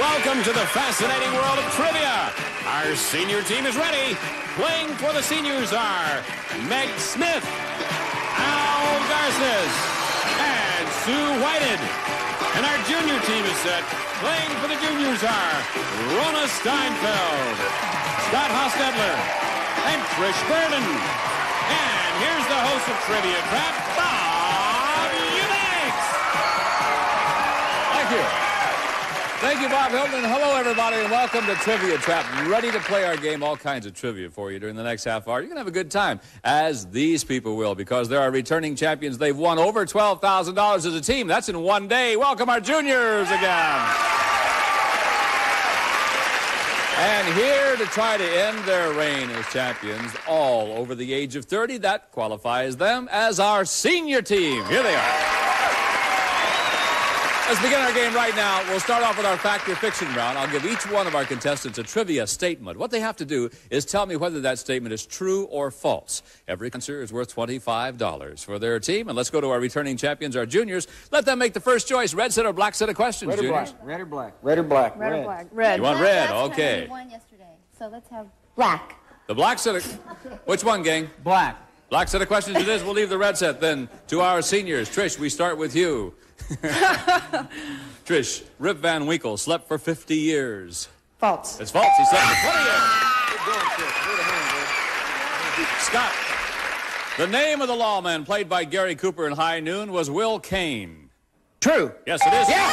Welcome to the fascinating world of trivia. Our senior team is ready. Playing for the seniors are Meg Smith, Al Garces, and Sue Whited. And our junior team is set. Playing for the juniors are Rona Steinfeld, Scott Hostetler, and Trish Burden. And here's the host of Trivia Trap, Bob Eubanks. Thank you. Thank you, Bob Hilton. Hello, everybody, and welcome to Trivia Trap. Ready to play our game, all kinds of trivia for you during the next half hour. You're going to have a good time, as these people will, because they're our returning champions. They've won over $12,000 as a team. That's in one day. Welcome our juniors again. And here to try to end their reign as champions, all over the age of 30, that qualifies them as our senior team. Here they are. Let's begin our game right now. We'll start off with our fact or fiction round. I'll give each one of our contestants a trivia statement. What they have to do is tell me whether that statement is true or false. Every answer is worth $25 for their team. And let's go to our returning champions, our juniors. Let them make the first choice. Red set or black set of questions, red or juniors? black. Red or black? Red or black? Red or black? Red. You want red? That's Okay. We won yesterday, so let's have black. The black set of... Which one, gang? Black. Black set of questions it is. We'll leave the red set then to our seniors. Trish, we start with you. Trish, Rip Van Winkle slept for 50 years. False. It's false. He slept for 20 years. Good going, Trish. Scott, the name of the lawman played by Gary Cooper in High Noon was Will Kane. True. Yes, it is. Yeah.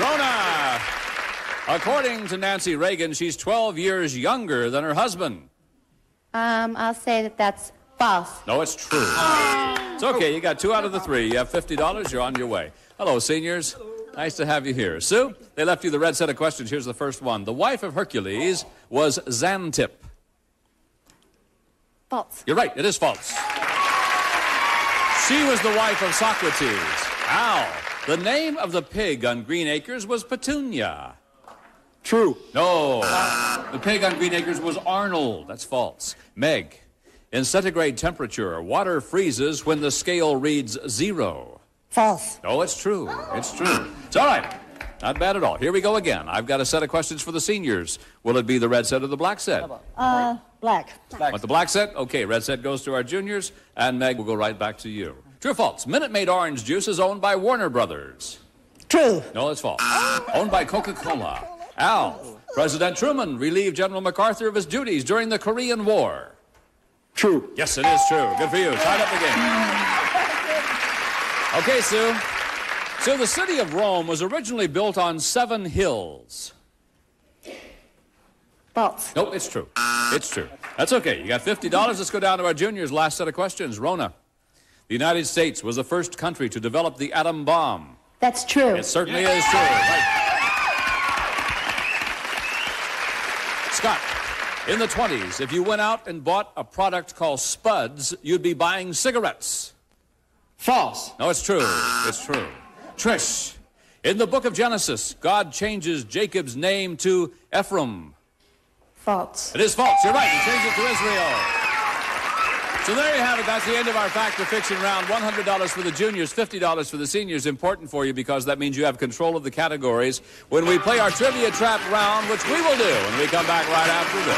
Rona, according to Nancy Reagan, she's 12 years younger than her husband. I'll say that that's false. No, it's true. It's okay. You got 2 out of the 3. You have $50. You're on your way. Hello, seniors. Nice to have you here. Sue, they left you the red set of questions. Here's the first one. The wife of Hercules was Xantip. False. You're right. It is false. She was the wife of Socrates. Al, the name of the pig on Green Acres was Petunia. True. No. The pig on Green Acres was Arnold. That's false. Meg, in centigrade temperature, water freezes when the scale reads 0. False. No, it's true. It's true. It's all right. Not bad at all. Here we go again. I've got a set of questions for the seniors. Will it be the red set or the black set? Black. Want the black set? Okay, red set goes to our juniors, and Meg will go right back to you. True or false? Minute Maid orange juice is owned by Warner Brothers. True. No, it's false. Owned by Coca-Cola. Al, President Truman relieved General MacArthur of his duties during the Korean War. True. Yes, it is true. Good for you. Tied up the game. Okay, Sue. So the city of Rome was originally built on 7 hills. False. No, it's true. It's true. That's okay. You got $50. Let's go down to our juniors' last set of questions. Rona, the United States was the first country to develop the atom bomb. That's true. It certainly is true. Right. Scott, in the 20s, if you went out and bought a product called Spuds, you'd be buying cigarettes. False. No, it's true. It's true. Trish, in the book of Genesis, God changes Jacob's name to Ephraim. False. It is false. You're right. He changed it to Israel. So there you have it. That's the end of our fact or fiction round. $100 for the juniors, $50 for the seniors. Important for you because that means you have control of the categories when we play our Trivia Trap round, which we will do when we come back right after this.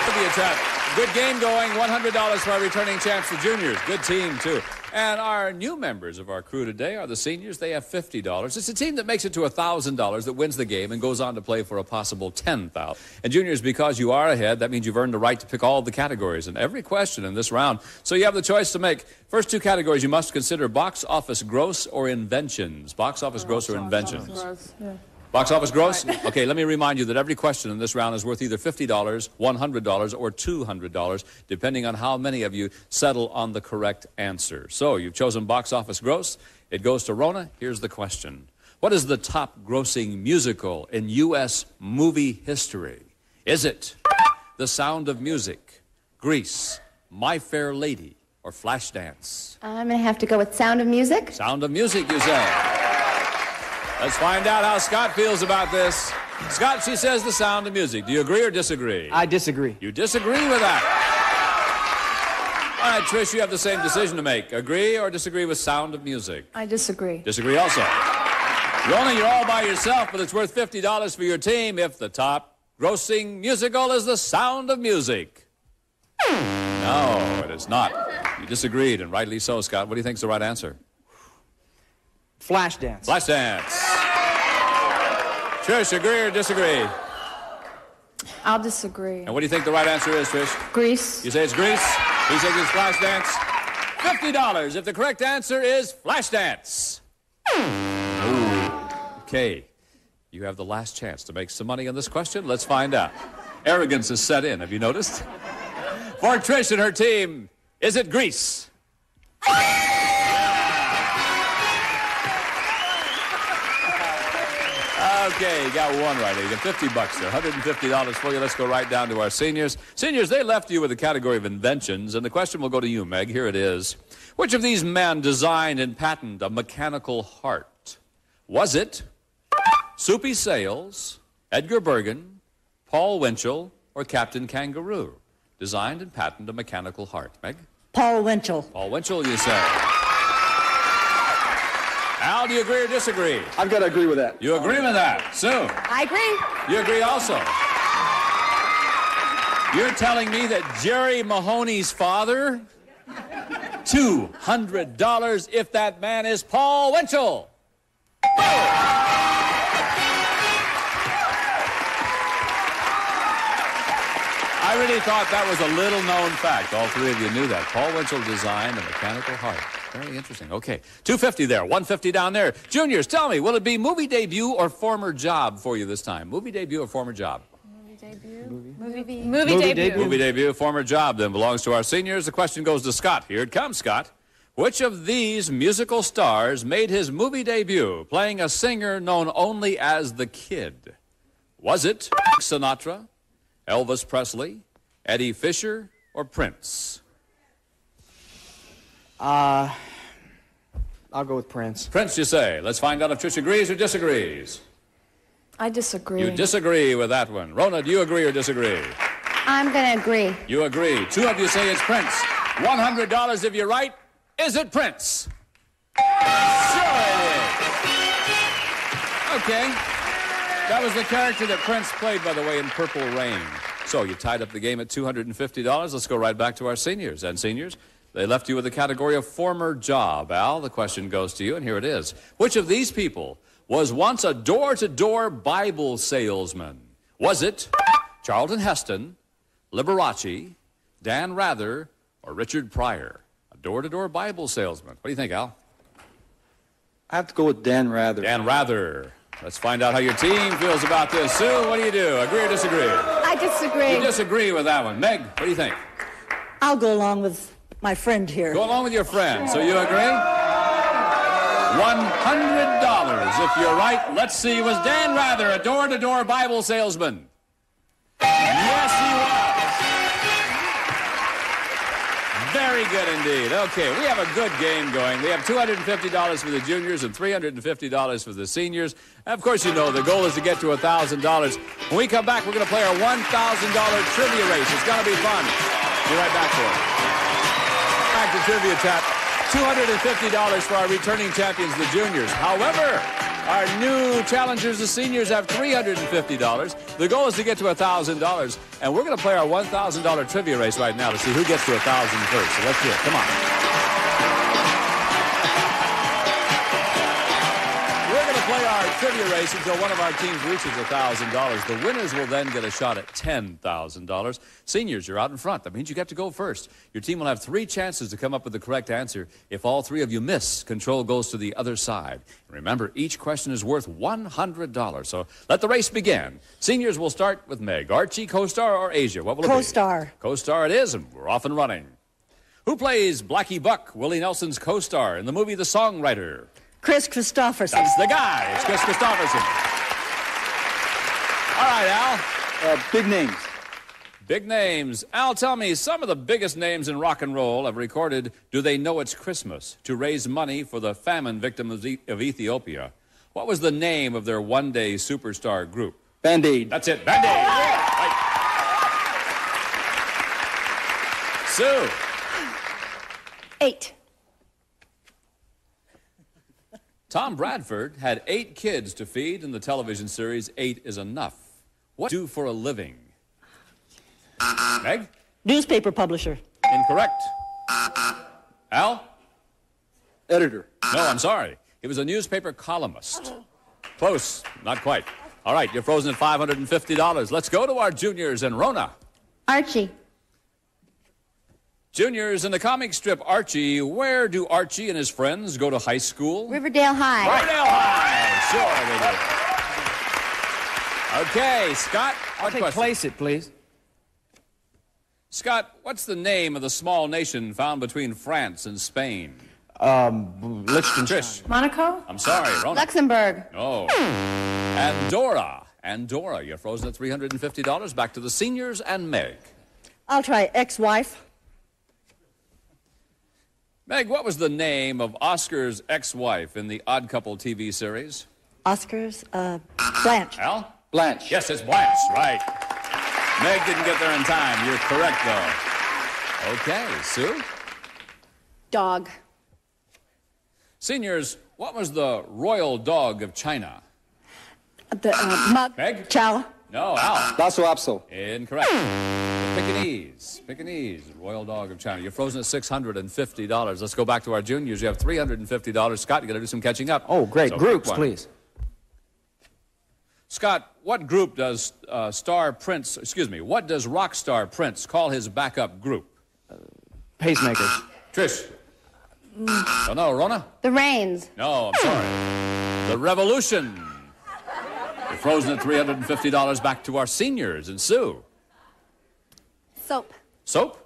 Trivia Trap. Good game going. $100 for our returning champs, the juniors. Good team, too. And our new members of our crew today are the seniors. They have $50. It's a team that makes it to $1,000 that wins the game and goes on to play for a possible $10,000. And juniors, because you are ahead, that means you've earned the right to pick all of the categories and every question in this round. So you have the choice to make. First 2 categories you must consider: box office gross or inventions. Box office gross or inventions. Box office gross? Okay, let me remind you that every question in this round is worth either $50, $100, or $200, depending on how many of you settle on the correct answer. So, you've chosen box office gross. It goes to Rona. Here's the question. What is the top grossing musical in U.S. movie history? Is it The Sound of Music, Grease, My Fair Lady, or Flashdance? I'm going to have to go with Sound of Music. Sound of Music, you say? Let's find out how Scott feels about this. Scott, she says The Sound of Music. Do you agree or disagree? I disagree. You disagree with that. All right, Trish, you have the same decision to make. Agree or disagree with Sound of Music? I disagree. Disagree also. Rona, you're all by yourself, but it's worth $50 for your team if the top grossing musical is The Sound of Music. No, it is not. You disagreed, and rightly so, Scott. What do you think is the right answer? Flashdance. Flashdance. Trish, agree or disagree? I'll disagree. And what do you think the right answer is, Trish? Grease. You say it's Grease. He says it's Flashdance. $50 if the correct answer is Flashdance. Ooh. Okay. You have the last chance to make some money on this question. Let's find out. Arrogance is set in. Have you noticed? For Trish and her team, is it Grease? Okay, you got one right. You got $50 there, $150 for you. Let's go right down to our seniors. Seniors, they left you with the category of inventions, and the question will go to you, Meg. Here it is. Which of these men designed and patented a mechanical heart? Was it Soupy Sales, Edgar Bergen, Paul Winchell, or Captain Kangaroo? Designed and patented a mechanical heart. Meg? Paul Winchell. Paul Winchell, you say. Al, do you agree or disagree? I've got to agree with that. You agree with that. Sue? I agree. You agree also? You're telling me that Jerry Mahoney's father? $200 if that man is Paul Winchell. I really thought that was a little-known fact. All three of you knew that. Paul Winchell designed a mechanical heart. Very interesting. Okay, $250 there, $150 down there. Juniors, tell me, will it be movie debut or former job for you this time? Movie debut or former job? Movie debut. Movie debut. Movie debut, former job then belongs to our seniors. The question goes to Scott. Here it comes, Scott. Which of these musical stars made his movie debut playing a singer known only as the Kid? Was it Sinatra, Elvis Presley, Eddie Fisher, or Prince? I'll go with Prince. Prince, you say. Let's find out if Trish agrees or disagrees. I disagree. You disagree with that one. Rona, do you agree or disagree? I'm going to agree. You agree. Two of you say it's Prince. $100 if you're right. Is it Prince? Sure it is. Okay. That was the character that Prince played, by the way, in Purple Rain. So you tied up the game at $250. Let's go right back to our seniors. And seniors, they left you with the category of former job. Al, the question goes to you, and here it is. Which of these people was once a door-to-door Bible salesman? Was it Charlton Heston, Liberace, Dan Rather, or Richard Pryor? A door-to-door Bible salesman. What do you think, Al? I have to go with Dan Rather. Dan Rather. Let's find out how your team feels about this. Sue, what do you do? Agree or disagree? I disagree. You disagree with that one. Meg, what do you think? I'll go along with my friend here. Go along with your friend. So you agree? $100 if you're right. Let's see. Was Dan Rather a door-to-door Bible salesman? Yes, he was. Very good indeed. Okay, we have a good game going. We have $250 for the juniors and $350 for the seniors. And of course, you know the goal is to get to $1,000. When we come back, we're going to play our $1,000 trivia race. It's going to be fun. Be right back for it. Back to Trivia Chat. $250 for our returning champions, the juniors. However, our new challengers, the seniors, have $350. The goal is to get to $1,000, and we're going to play our $1,000 trivia race right now to see who gets to $1,000 first. So let's do it. Come on. We're going to play our trivia race until one of our teams reaches $1,000. The winners will then get a shot at $10,000. Seniors, you're out in front. That means you get to go first. Your team will have 3 chances to come up with the correct answer. If all 3 of you miss, control goes to the other side. And remember, each question is worth $100. So let the race begin. Seniors will start with Meg. Archie, co-star, or Asia? What will it be? Co-star. Co-star it is, and we're off and running. Who plays Blackie Buck, Willie Nelson's co-star, in the movie The Songwriter? Chris Christopherson. That's the guy. It's Chris Christopherson. All right, Al. Big names. Big names. Al, tell me, some of the biggest names in rock and roll have recorded Do They Know It's Christmas to raise money for the famine victims of Ethiopia. What was the name of their one-day superstar group? Band-Aid. That's it, Band-Aid. Right. Sue. 8. Tom Bradford had 8 kids to feed in the television series 8 is Enough. What do you do for a living? Meg? Newspaper publisher. Incorrect. Al? Editor. No, I'm sorry. He was a newspaper columnist. Close. Not quite. All right, you're frozen at $550. Let's go to our juniors and Rona. Archie. Juniors, in the comic strip Archie, where do Archie and his friends go to high school? Riverdale High. Riverdale High. Sure they do. Okay, Scott, what question? Place it, please. Scott, what's the name of the small nation found between France and Spain? Liechtenstein. Trish. Monaco. I'm sorry, Rona. Luxembourg. Oh. Andorra. Andorra, you're frozen at $350. Back to the seniors and Meg. I'll try ex-wife. Meg, what was the name of Oscar's ex-wife in the Odd Couple TV series? Oscars. Blanche. Al? Blanche. Yes, it's Blanche, right. Meg didn't get there in time. You're correct, though. Okay, Sue? Dog. Seniors, what was the royal dog of China? The mug. Meg? Chow. No, Al. Lhasa Apso. Incorrect. The Pekingese. Pekingese, royal dog of China. You're frozen at $650. Let's go back to our juniors. You have $350. Scott, you got to do some catching up. Oh, great. So, Groups, quick one. please. Scott, what group does what does rock star Prince call his backup group? Pacemakers. Trish? Oh, no, Rona? The Rains. No, I'm sorry. The Revolution. You're frozen at $350. Back to our seniors. And Sue? Soap. Soap?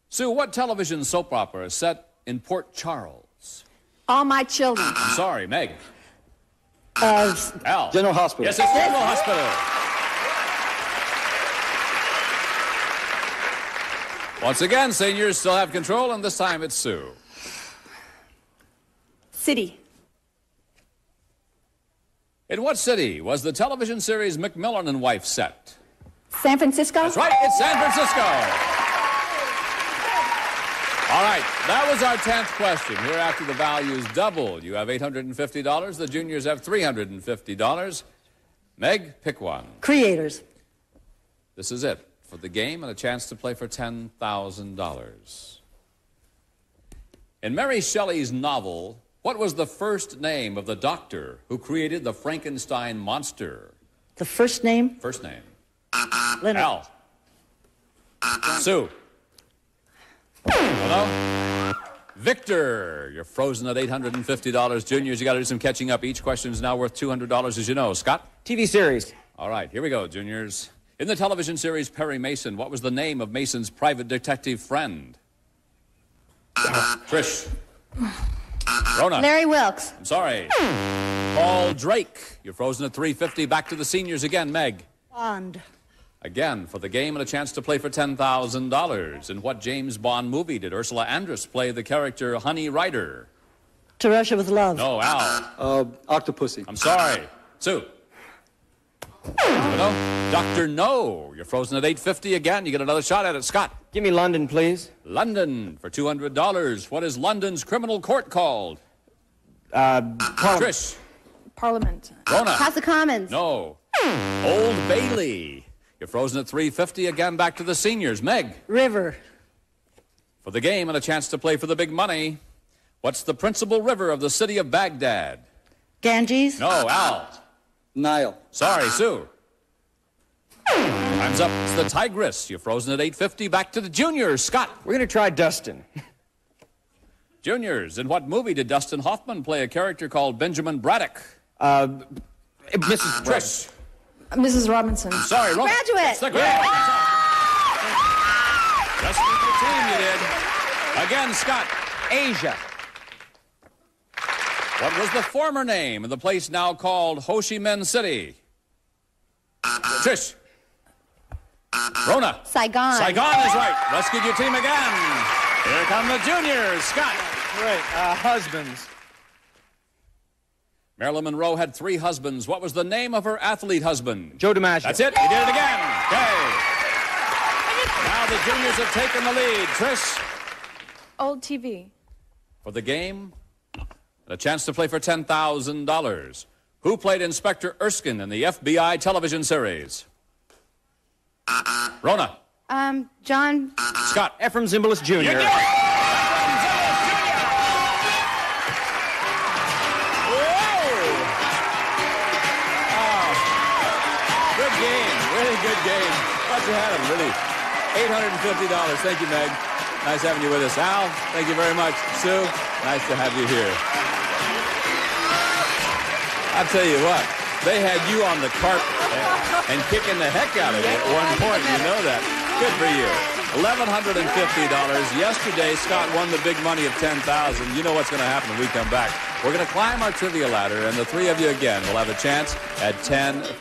Sue, what television soap opera is set in Port Charles? All My Children. I'm sorry, Meg. Al? General Hospital. Yes, it's General Hospital. Once again, seniors still have control, and this time it's Sue. City. In what city was the television series McMillan and Wife set? San Francisco. That's right, it's San Francisco. All right, that was our 10th question. Hereafter, the values double. You have $850. The juniors have $350. Meg, pick one. Creators. This is it for the game and a chance to play for $10,000. In Mary Shelley's novel, what was the first name of the doctor who created the Frankenstein monster? The first name. First name. Leonard. Al. Sue. Hello? Victor. You're frozen at $850. Juniors, you got to do some catching up. Each question is now worth $200, as you know. Scott? TV series. All right, here we go, juniors. In the television series Perry Mason, what was the name of Mason's private detective friend? Trish. Rona. Larry Wilkes. I'm sorry. Paul Drake. You're frozen at $350. Back to the seniors again, Meg. Bond. Again, for the game and a chance to play for $10,000. In what James Bond movie did Ursula Andress play the character Honey Ryder? To Russia with Love. No, Al. Octopussy. I'm sorry. Sue. No. Dr. No. You're frozen at $850 again. You get another shot at it. Scott. Give me London, please. London for $200. What is London's criminal court called? Trish. Parliament. Rona. House of Commons. No. Old Bailey. You're frozen at $350 again. Back to the seniors. Meg. River. For the game and a chance to play for the big money. What's the principal river of the city of Baghdad? Ganges. No, Al. Nile. Sorry, Sue. Time's up. It's the Tigris. You're frozen at $850. Back to the juniors. Scott. We're going to try Dustin. Juniors, in what movie did Dustin Hoffman play a character called Benjamin Braddock? Mrs. Trish. Mrs. Robinson. Sorry, Rona. Graduate. It's the Graduate. Just with your team, you did. Again, Scott. Asia. What was the former name of the place now called Ho Chi Minh City? Trish. Rona. Saigon. Saigon is right. Rescued your team again. Here come the juniors. Scott. Great. Husbands. Marilyn Monroe had 3 husbands. What was the name of her athlete husband? Joe DiMaggio. That's it. You did it again. Okay. Now the juniors have taken the lead. Trish. Old TV. For the game, and a chance to play for $10,000. Who played Inspector Erskine in the FBI television series? Rona. John. Scott. Ephraim Zimbalist Jr. Whoa! Oh, good game. Really good game. Glad you had him, really. $850. Thank you, Meg. Nice having you with us. Al, thank you very much. Sue, nice to have you here. I'll tell you what, they had you on the carpet and kicking the heck out of you at one point. You know that. Good for you. $1,150. Yesterday, Scott won the big money of $10,000. You know what's going to happen when we come back. We're going to climb our trivia ladder, and the three of you again will have a chance at $10,000.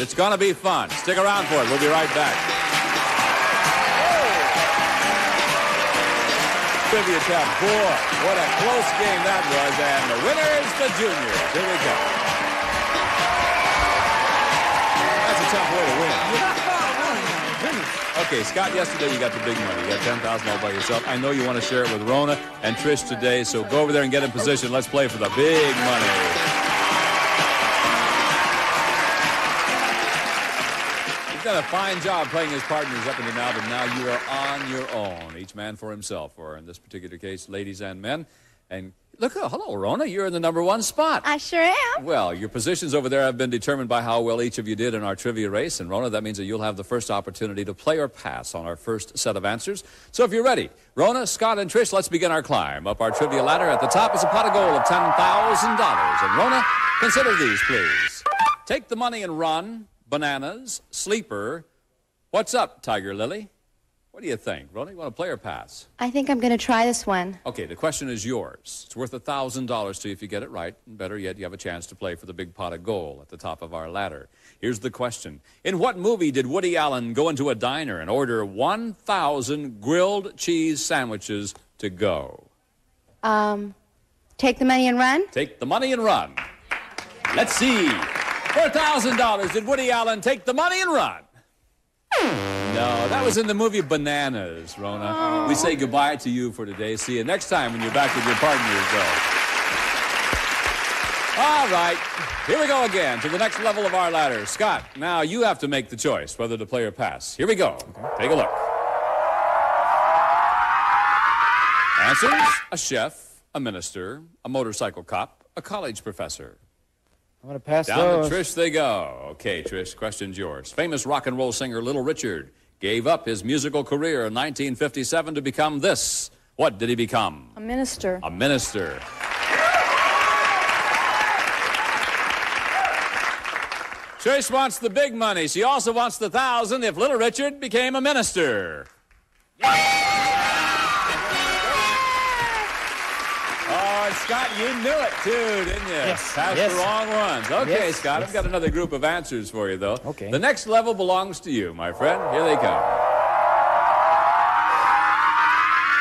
It's going to be fun. Stick around for it. We'll be right back. Trivia Chat. Boy, what a close game that was. And the winner is the Juniors. Here we go. That's a tough way to win. Okay, Scott, yesterday you got the big money. You got $10,000 all by yourself. I know you want to share it with Rona and Trish today, so go over there and get in position. Let's play for the big money. He's done a fine job playing his partners up until now, but now you are on your own, each man for himself, or in this particular case, ladies and men. And look, hello, Rona, you're in the #1 spot. I sure am. Well, your positions over there have been determined by how well each of you did in our trivia race. And, Rona, that means that you'll have the first opportunity to play or pass on our first set of answers. So if you're ready, Rona, Scott, and Trish, let's begin our climb up our trivia ladder. At the top is a pot of gold of $10,000. And, Rona, consider these, please. Take the money and run. Bananas. Sleeper. What's up, Tiger Lily? What do you think? Rona, you want to play or pass? I think I'm going to try this one. Okay, the question is yours. It's worth $1,000 to you if you get it right. And better yet, you have a chance to play for the big pot of gold at the top of our ladder. Here's the question. In what movie did Woody Allen go into a diner and order 1,000 grilled cheese sandwiches to go? Take the money and run? Take the money and run. Let's see. For $1,000, did Woody Allen take the money and run? No, that was in the movie Bananas, Rona. Oh. We say goodbye to you for today. See you next time when you're back with your partners, though. All right, here we go again to the next level of our ladder. Scott, now you have to make the choice whether to play or pass. Here we go. Okay. Take a look. Answers: a chef, a minister, a motorcycle cop, a college professor. I'm going to pass Down those. to Trish they go. Okay, Trish, question's yours. Famous rock and roll singer Little Richard gave up his musical career in 1957 to become this. What did he become? A minister. A minister. Trish wants the big money. She also wants the $1,000 if Little Richard became a minister. Oh, Scott, you knew it, too, didn't you? Yes. Passed Yes. the wrong ones. Okay, Yes. Scott, I've got another group of answers for you, though. Okay. The next level belongs to you, my friend. Here they come.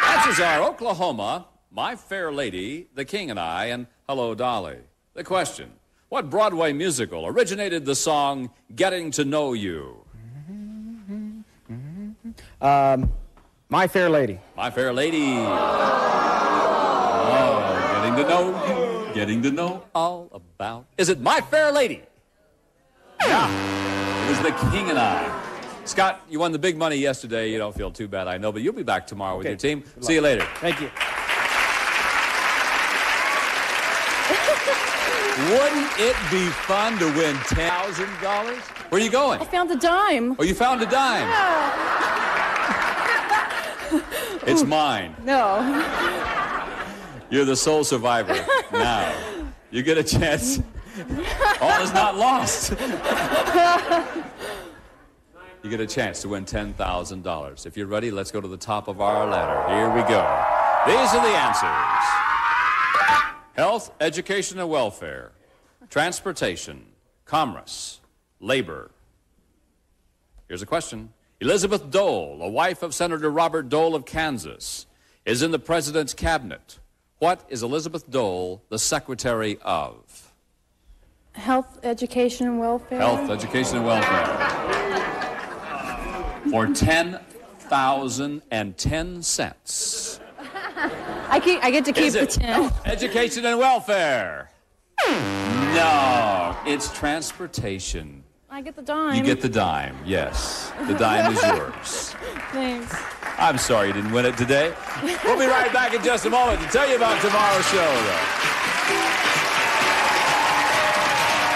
Answers are Oklahoma, My Fair Lady, The King and I, and Hello, Dolly. The question: what Broadway musical originated the song Getting to Know You? My Fair Lady. My Fair Lady. Oh, getting to know you, getting to know all about. Is it My Fair Lady? Yeah, it was The King and I. Scott, you won the big money yesterday. You don't feel too bad, I know, but you'll be back tomorrow with your team. See you later. Thank you. Wouldn't it be fun to win $10,000? Where are you going? I found a dime. Oh, you found a dime. It's mine. No. You're the sole survivor. Now, you get a chance. All is not lost. You get a chance to win $10,000. If you're ready, let's go to the top of our ladder. Here we go. These are the answers: health, education, and welfare, transportation, commerce, labor. Here's a question. Elizabeth Dole, a wife of Senator Robert Dole of Kansas, is in the president's cabinet. What is Elizabeth Dole the secretary of? Health, education, and welfare. Health, education, and welfare. For $10,010. I get to keep Is the it 10. education and welfare? No, it's transportation. I get the dime. You get the dime, yes. The dime is yours. Thanks. I'm sorry you didn't win it today. We'll be right back in just a moment to tell you about tomorrow's show, though.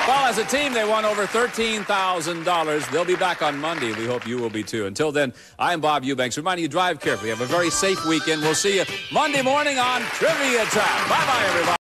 Well, as a team, they won over $13,000. They'll be back on Monday. We hope you will be, too. Until then, I'm Bob Eubanks, reminding you, drive carefully. Have a very safe weekend. We'll see you Monday morning on Trivia Trap. Bye-bye, everybody.